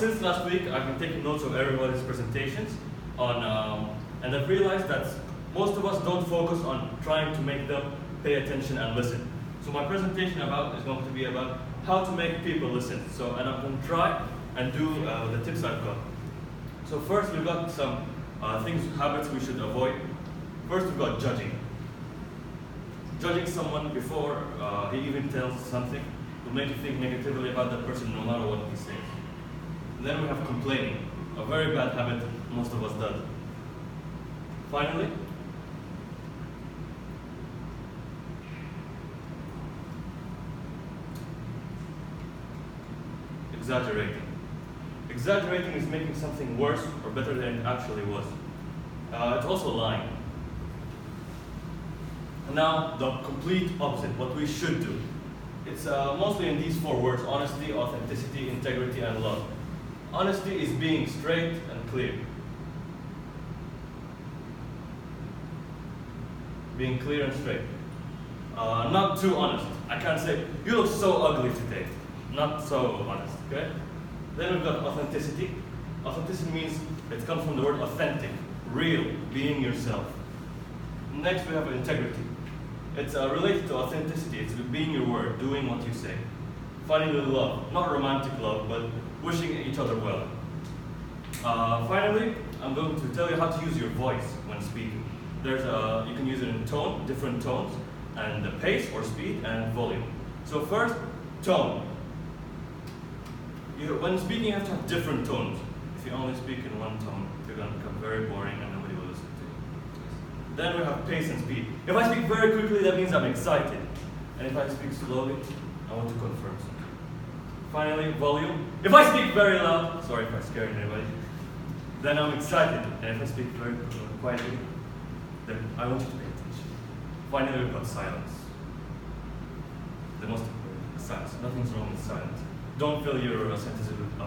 Since last week, I've been taking notes of everybody's presentations and I've realized that most of us don't focus on trying to make them pay attention and listen. So my presentation is going to be about how to make people listen. And I'm going to try and do the tips I've got. So first, we've got some habits we should avoid. First, we've got judging. Judging someone before he even tells something will make you think negatively about that person no matter what he says. And then we have complaining, a very bad habit most of us does. Finally, exaggerating. Exaggerating is making something worse or better than it actually was. It's also lying. And now, the complete opposite, what we should do. It's mostly in these 4 words: honesty, authenticity, integrity, and love. Honesty is being straight and clear. Being clear and straight. Not too honest. I can't say, you look so ugly today. Not so honest, okay? Then we've got authenticity. Authenticity means, it comes from the word authentic, real, being yourself. Next we have integrity. It's related to authenticity. It's being your word, doing what you say. Finally, love. Not romantic love, but wishing each other well. Finally, I'm going to tell you how to use your voice when speaking. You can use it in tone, different tones, and the pace or speed and volume. So first, tone. When speaking, you have to have different tones. If you only speak in one tone, you're going to become very boring and nobody will listen to you. Then we have pace and speed. If I speak very quickly, that means I'm excited. And if I speak slowly, I want to confirm something. Finally, volume. If I speak very loud, sorry if I scare anybody, then I'm excited. And if I speak very quietly, then I want you to pay attention. Finally, we've got silence. The most important, silence. Nothing's wrong with silence. Don't fill your sentences with